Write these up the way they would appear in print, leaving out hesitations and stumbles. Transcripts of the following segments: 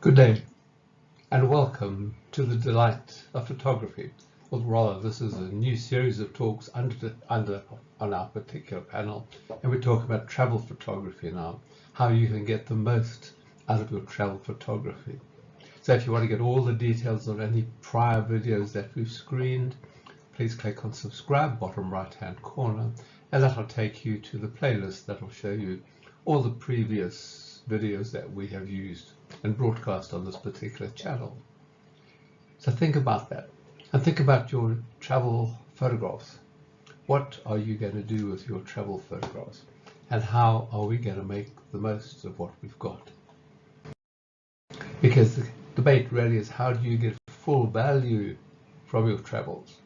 Good day and welcome to the delight of photography. Or rather, this is a new series of talks on our particular panel, and we talk about travel photography now, how you can get the most out of your travel photography. So if you want to get all the details on any prior videos that we've screened, please click on subscribe, bottom right hand corner, and that'll take you to the playlist that will show you all the previous videos that we have used and broadcast on this particular channel. So think about that and think about your travel photographs. What are you going to do with your travel photographs, and how are we going to make the most of what we've got? Because the debate really is, how do you get full value from your travels?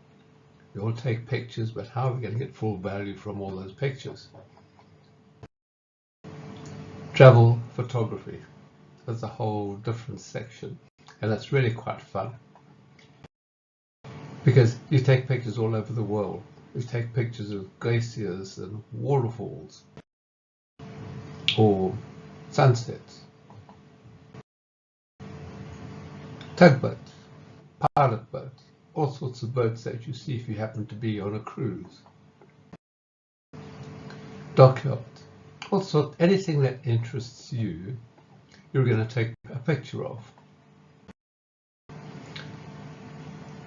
We all take pictures, but how are we going to get full value from all those pictures? Travel photography. There's a whole different section, and that's really quite fun because you take pictures all over the world. You take pictures of glaciers and waterfalls or sunsets, tugboats, pilot boats, all sorts of boats that you see if you happen to be on a cruise, dockyards, all sorts, anything that interests you, you're going to take a picture of.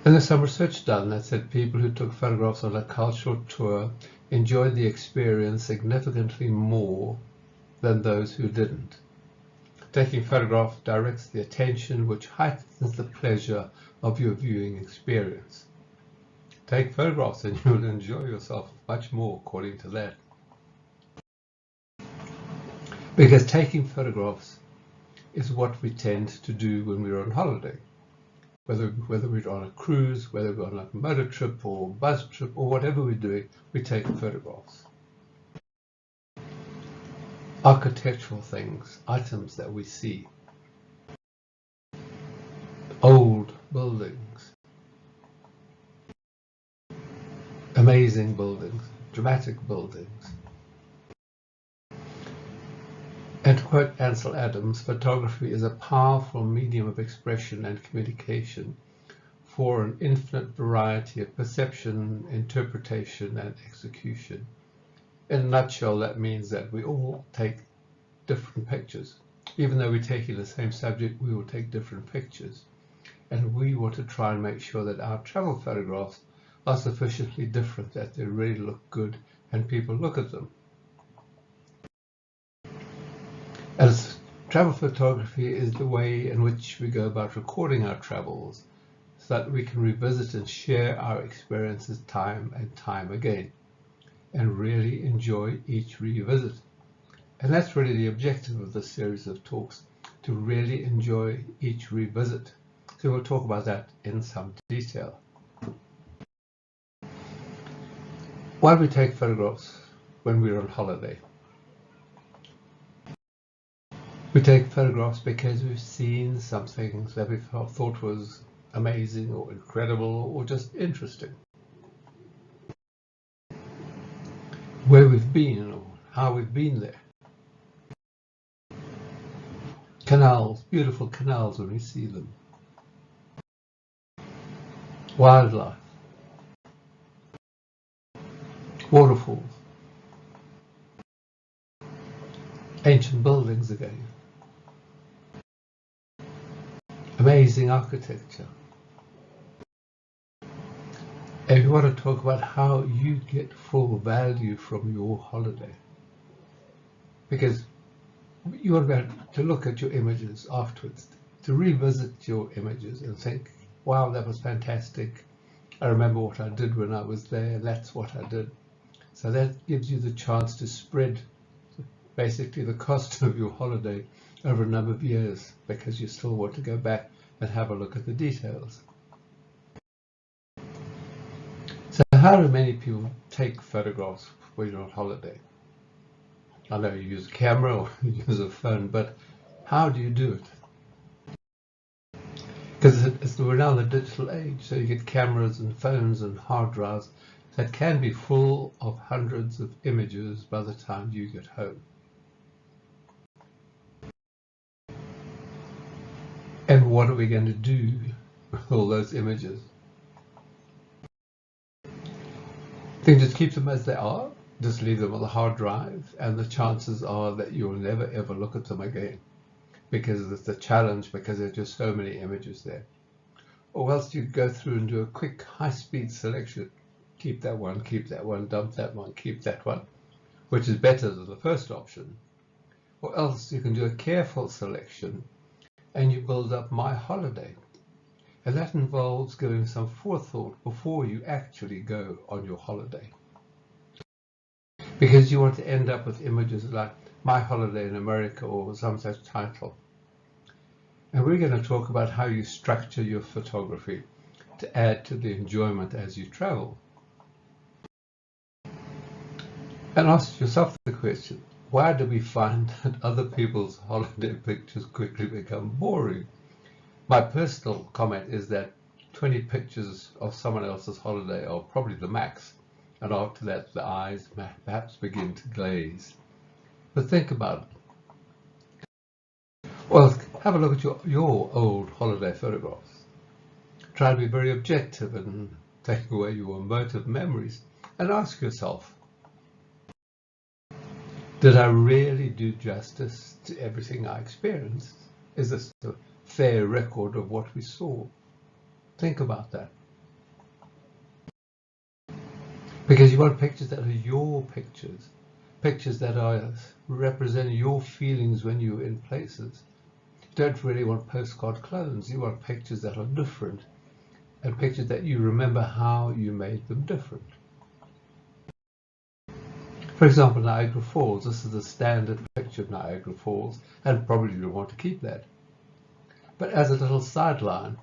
And there's some research done that said people who took photographs on a cultural tour enjoyed the experience significantly more than those who didn't. Taking photographs directs the attention, which heightens the pleasure of your viewing experience. Take photographs and you'll enjoy yourself much more, according to that. Because taking photographs is what we tend to do when we're on holiday. Whether we're on a cruise, whether we're on a motor trip or bus trip or whatever we're doing, we take photographs. Architectural things, items that we see, old buildings, amazing buildings, dramatic buildings. And to quote Ansel Adams, photography is a powerful medium of expression and communication for an infinite variety of perception, interpretation, and execution. In a nutshell, that means that we all take different pictures. Even though we're taking the same subject, we will take different pictures. And we want to try and make sure that our travel photographs are sufficiently different that they really look good and people look at them. As travel photography is the way in which we go about recording our travels so that we can revisit and share our experiences time and time again and really enjoy each revisit. And that's really the objective of this series of talks, to really enjoy each revisit. So we'll talk about that in some detail. Why do we take photographs when we're on holiday? We take photographs because we've seen something that we thought was amazing or incredible or just interesting. Where we've been or how we've been there. Canals, beautiful canals when we see them. Wildlife. Waterfalls. Ancient buildings again. Amazing architecture. And we want to talk about how you get full value from your holiday. Because you want to be able to look at your images afterwards, to revisit your images and think, wow, that was fantastic. I remember what I did when I was there. That's what I did. So that gives you the chance to spread basically the cost of your holiday over a number of years, because you still want to go back and have a look at the details. So how do many people take photographs when you're on holiday? I know you use a camera or you use a phone, but how do you do it? Because we're now in the digital age, so you get cameras and phones and hard drives that can be full of hundreds of images by the time you get home. And what are we going to do with all those images? Then just keep them as they are, just leave them on the hard drive, and the chances are that you'll never ever look at them again, because it's a challenge, because there are just so many images there. Or else you go through and do a quick high-speed selection. Keep that one, dump that one, keep that one, which is better than the first option. Or else you can do a careful selection and you build up My Holiday. And that involves giving some forethought before you actually go on your holiday. Because you want to end up with images like My Holiday in America or some such title. And we're going to talk about how you structure your photography to add to the enjoyment as you travel. And ask yourself the question, why do we find that other people's holiday pictures quickly become boring? My personal comment is that 20 pictures of someone else's holiday are probably the max, and after that the eyes perhaps begin to glaze. But think about it. Well, have a look at your old holiday photographs. Try to be very objective and take away your emotive memories and ask yourself, did I really do justice to everything I experienced? Is this a fair record of what we saw? Think about that. Because you want pictures that are your pictures, pictures that are representing your feelings when you're in places. You don't really want postcard clones. You want pictures that are different, and pictures that you remember how you made them different. For example, Niagara Falls. This is a standard picture of Niagara Falls, and probably you want to keep that. But as a little sideline,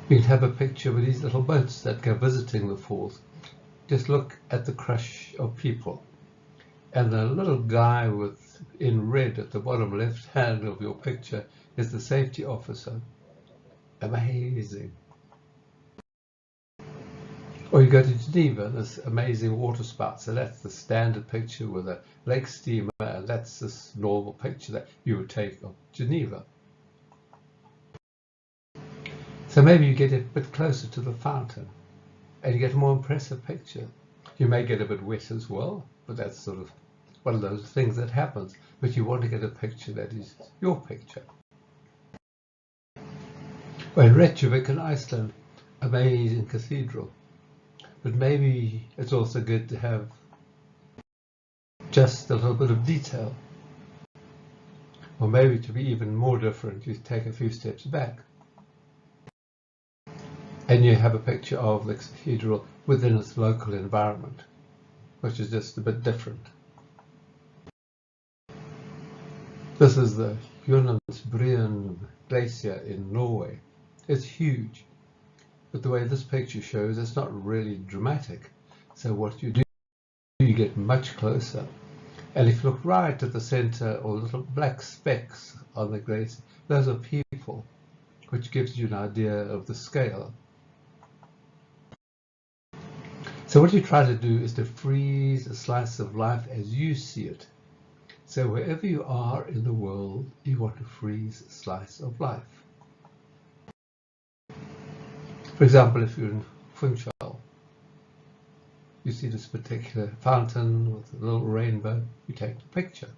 you can have a picture with these little boats that go visiting the falls. Just look at the crush of people. And the little guy in red at the bottom left hand of your picture is the safety officer. Amazing. Or you go to Geneva, this amazing water spout. So that's the standard picture with a lake steamer, and that's this normal picture that you would take of Geneva. So maybe you get a bit closer to the fountain and you get a more impressive picture. You may get a bit wet as well, but that's sort of one of those things that happens. But you want to get a picture that is your picture. Well, in Reykjavik in Iceland, amazing cathedral. But maybe it's also good to have just a little bit of detail. Or maybe to be even more different, you take a few steps back. And you have a picture of the cathedral within its local environment, which is just a bit different. This is the Johannesbreen glacier in Norway. It's huge, but the way this picture shows, it's not really dramatic. So what you do, you get much closer. And if you look right at the center, or little black specks on the glacier, those are people, which gives you an idea of the scale. So what you try to do is to freeze a slice of life as you see it. So wherever you are in the world, you want to freeze a slice of life. For example, if you're in Funchal, you see this particular fountain with a little rainbow, you take the picture.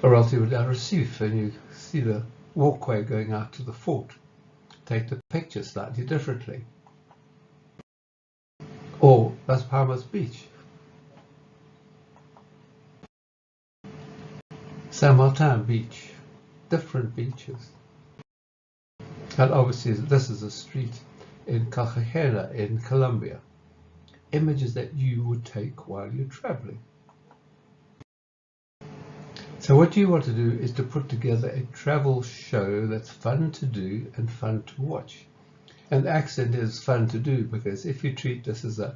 Or else you would down Recife and you see the walkway going out to the fort. Take the picture slightly differently. Or Las Palmas Beach. San Martin Beach. Different beaches. And obviously this is a street in Cartagena in Colombia. Images that you would take while you're traveling. So what you want to do is to put together a travel show that's fun to do and fun to watch. And the accent is fun to do, because if you treat this as a,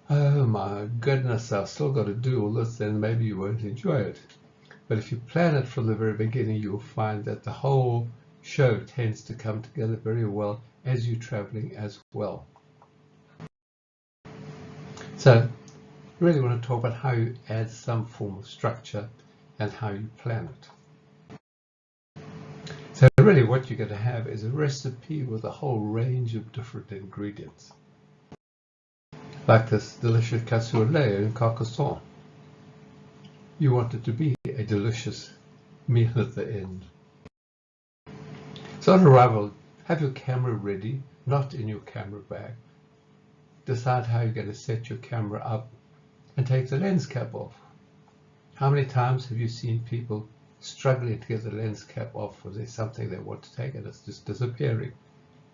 oh my goodness, I've still got to do all this, then maybe you won't enjoy it. But if you plan it from the very beginning, you'll find that the whole show tends to come together very well as you're traveling as well. So you really want to talk about how you add some form of structure and how you plan it. Really what you're going to have is a recipe with a whole range of different ingredients. Like this delicious cassoulet in Carcassonne. You want it to be a delicious meal at the end. So on arrival, have your camera ready, not in your camera bag. Decide how you're going to set your camera up and take the lens cap off. How many times have you seen people struggling to get the lens cap off when there's something they want to take and it's just disappearing?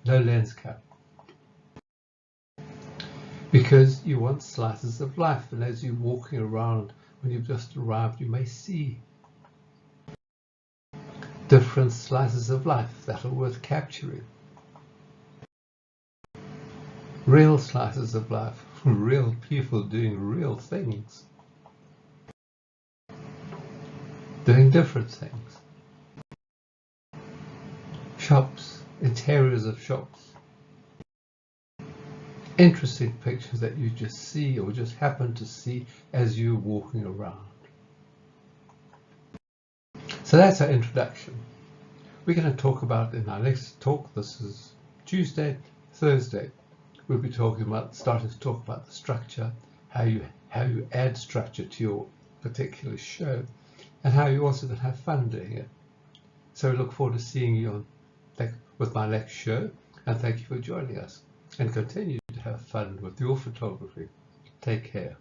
No lens cap. Because you want slices of life, and as you're walking around when you've just arrived, you may see different slices of life that are worth capturing. Real slices of life, real people doing real things, doing different things. Shops, interiors of shops. Interesting pictures that you just see or just happen to see as you're walking around. So that's our introduction. We're going to talk about in our next talk, this is Tuesday, Thursday, we'll be starting to talk about the structure, how you add structure to your particular show, and how you also can have fun doing it. So we look forward to seeing you with my next show, and thank you for joining us, and continue to have fun with your photography. Take care.